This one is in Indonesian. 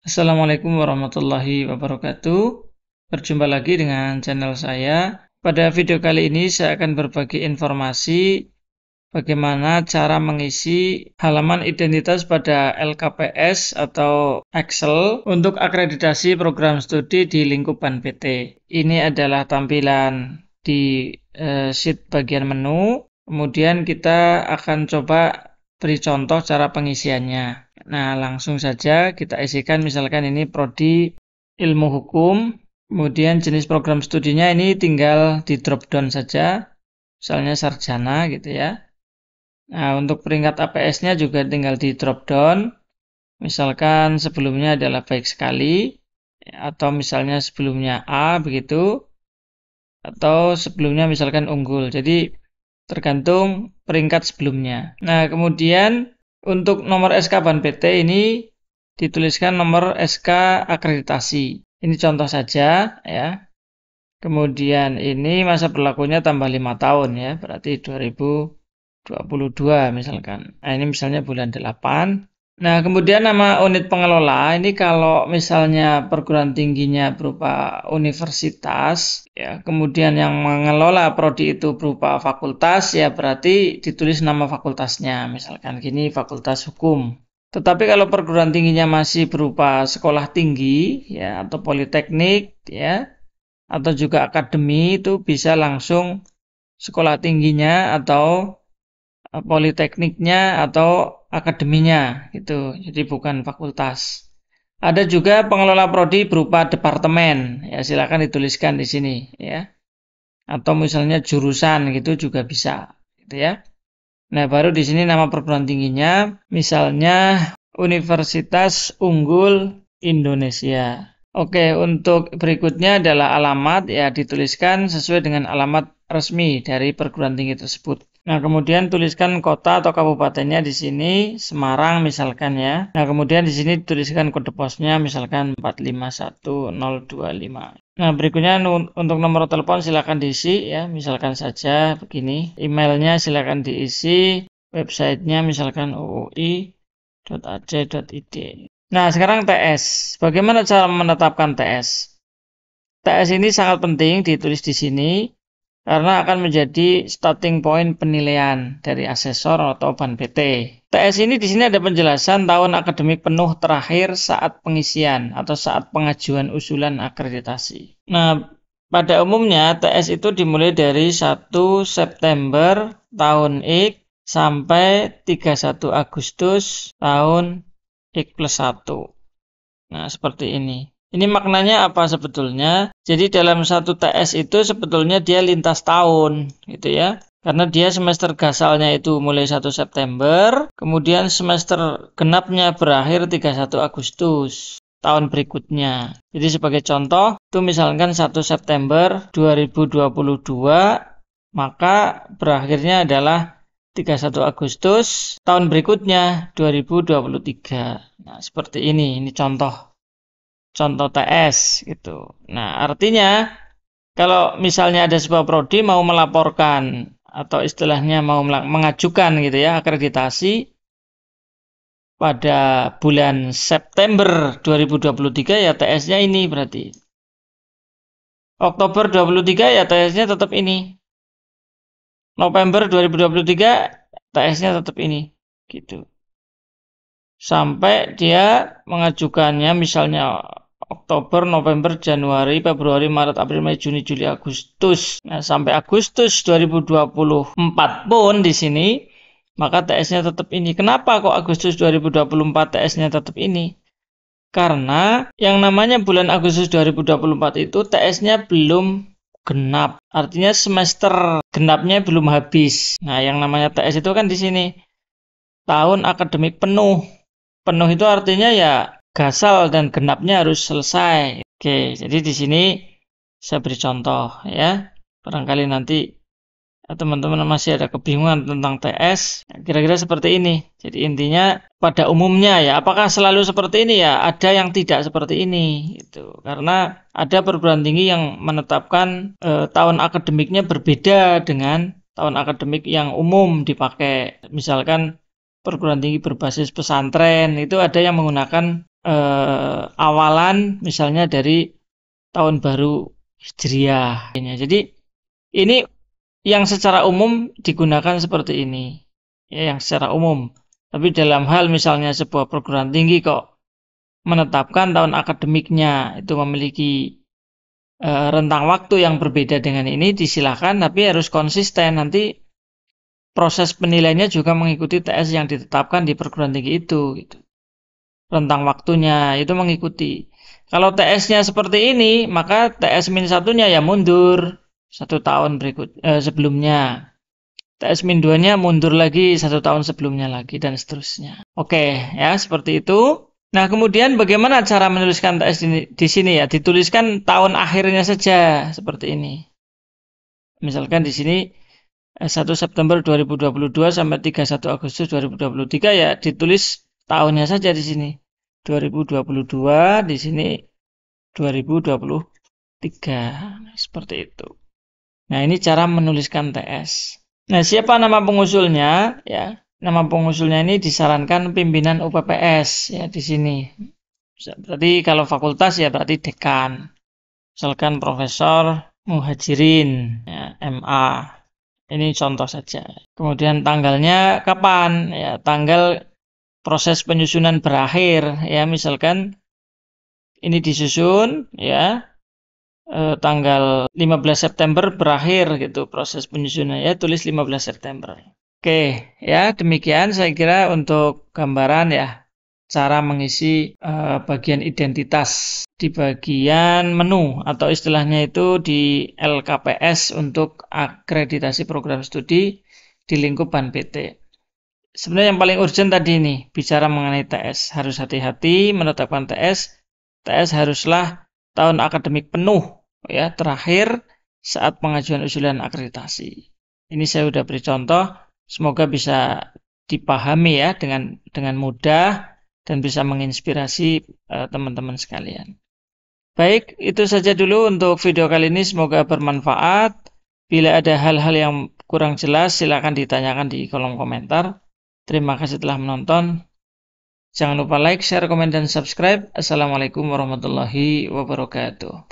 Assalamualaikum warahmatullahi wabarakatuh. Berjumpa lagi dengan channel saya. Pada video kali ini saya akan berbagi informasi bagaimana cara mengisi halaman identitas pada LKPS atau Excel untuk akreditasi program studi di lingkup PT. Ini adalah tampilan di sheet bagian menu. Kemudian kita akan coba beri contoh cara pengisiannya. Nah, langsung saja kita isikan, misalkan ini prodi ilmu hukum, kemudian jenis program studinya ini tinggal di drop down saja, misalnya sarjana gitu ya. Nah, untuk peringkat APS-nya juga tinggal di drop down, misalkan sebelumnya adalah baik sekali, atau misalnya sebelumnya A begitu, atau sebelumnya misalkan unggul. Jadi tergantung peringkat sebelumnya. Nah, kemudian untuk nomor SK PT ini dituliskan nomor SK akreditasi. Ini contoh saja ya. Kemudian ini masa berlakunya tambah 5 tahun ya, berarti 2022 misalkan. Nah, ini misalnya bulan 8. Nah, kemudian nama unit pengelola ini kalau misalnya perguruan tingginya berupa universitas, ya, kemudian yang mengelola prodi itu berupa fakultas, ya berarti ditulis nama fakultasnya, misalkan gini Fakultas Hukum. Tetapi kalau perguruan tingginya masih berupa sekolah tinggi, ya, atau politeknik, ya, atau juga akademi, itu bisa langsung sekolah tingginya atau politekniknya atau akademinya gitu. Jadi bukan fakultas. Ada juga pengelola prodi berupa departemen. Ya, silakan dituliskan di sini ya. Atau misalnya jurusan gitu juga bisa gitu ya. Nah, baru di sini nama perguruan tingginya misalnya Universitas Unggul Indonesia. Oke, untuk berikutnya adalah alamat, ya dituliskan sesuai dengan alamat resmi dari perguruan tinggi tersebut. Nah, kemudian tuliskan kota atau kabupatennya di sini Semarang misalkan ya. Nah, kemudian di sini tuliskan kode posnya misalkan 451025. Nah, berikutnya untuk nomor telepon silakan diisi ya, misalkan saja begini. Emailnya silakan diisi, websitenya misalkan uui.ac.id. Nah, sekarang TS. Bagaimana cara menetapkan TS? TS ini sangat penting ditulis di sini karena akan menjadi starting point penilaian dari asesor atau ban PT. TS ini di sini ada penjelasan tahun akademik penuh terakhir saat pengisian atau saat pengajuan usulan akreditasi. Nah, pada umumnya TS itu dimulai dari 1 September tahun X sampai 31 Agustus tahun X+1. Nah, seperti ini. Ini maknanya apa sebetulnya? Jadi dalam satu TS itu sebetulnya dia lintas tahun, gitu ya. Karena dia semester gasalnya itu mulai 1 September, kemudian semester genapnya berakhir 31 Agustus tahun berikutnya. Jadi sebagai contoh, itu misalkan 1 September 2022, maka berakhirnya adalah 31 Agustus tahun berikutnya 2023. Nah, seperti ini contoh TS gitu. Nah, artinya kalau misalnya ada sebuah prodi mau melaporkan atau istilahnya mau mengajukan gitu ya akreditasi pada bulan September 2023 ya TS-nya ini berarti. Oktober 23 ya TS-nya tetap ini. November 2023 TS-nya tetap ini gitu. Sampai dia mengajukannya misalnya Oktober, November, Januari, Februari, Maret, April, Mei, Juni, Juli, Agustus. Nah, sampai Agustus 2024 pun di sini maka TS-nya tetap ini. Kenapa kok Agustus 2024 TS-nya tetap ini? Karena yang namanya bulan Agustus 2024 itu TS-nya belum genap. Artinya semester genapnya belum habis. Nah, yang namanya TS itu kan di sini tahun akademik penuh. Penuh itu artinya ya gasal dan genapnya harus selesai. Oke, jadi di sini saya beri contoh ya. Barangkali nanti teman-teman masih ada kebingungan tentang TS, kira-kira seperti ini. Jadi intinya pada umumnya ya, apakah selalu seperti ini ya? Ada yang tidak seperti ini, gitu. Karena ada perguruan tinggi yang menetapkan tahun akademiknya berbeda dengan tahun akademik yang umum dipakai. Misalkan perguruan tinggi berbasis pesantren itu ada yang menggunakan awalan misalnya dari tahun baru Hijriah. Jadi ini yang secara umum digunakan seperti ini, ya, yang secara umum. Tapi dalam hal misalnya sebuah perguruan tinggi kok menetapkan tahun akademiknya itu memiliki rentang waktu yang berbeda dengan ini, disilakan, tapi harus konsisten. Nanti proses penilaiannya juga mengikuti TS yang ditetapkan di perguruan tinggi itu. Gitu. Rentang waktunya itu mengikuti. Kalau TS-nya seperti ini, maka TS-1-nya ya mundur 1 tahun sebelumnya. TS-2-nya mundur lagi 1 tahun sebelumnya lagi, dan seterusnya. Oke, ya seperti itu. Nah, kemudian bagaimana cara menuliskan TS di sini ya? Dituliskan tahun akhirnya saja seperti ini. Misalkan di sini 1 September 2022 sampai 31 Agustus 2023 ya ditulis tahunnya saja di sini. 2022 di sini 2023. Seperti itu. Nah, ini cara menuliskan TS. Nah, siapa nama pengusulnya? Ya, nama pengusulnya ini disarankan pimpinan UPPS ya di sini. Berarti kalau fakultas ya berarti dekan. Misalkan Profesor Muhajirin ya, MA. Ini contoh saja. Kemudian tanggalnya kapan? Ya, tanggal proses penyusunan berakhir ya, misalkan ini disusun ya tanggal 15 September berakhir gitu proses penyusunannya, tulis 15 September. Oke, ya demikian saya kira untuk gambaran ya cara mengisi bagian identitas di bagian menu atau istilahnya itu di LKPS untuk akreditasi program studi di lingkup BAN-PT. Sebenarnya yang paling urgent tadi nih, bicara mengenai TS. Harus hati-hati menetapkan TS. TS haruslah tahun akademik penuh, ya, terakhir saat pengajuan usulan akreditasi. Ini saya sudah beri contoh, semoga bisa dipahami ya dengan mudah dan bisa menginspirasi teman-teman sekalian. Baik, itu saja dulu untuk video kali ini, semoga bermanfaat. Bila ada hal-hal yang kurang jelas, silakan ditanyakan di kolom komentar. Terima kasih telah menonton. Jangan lupa like, share, komen, dan subscribe. Assalamualaikum warahmatullahi wabarakatuh.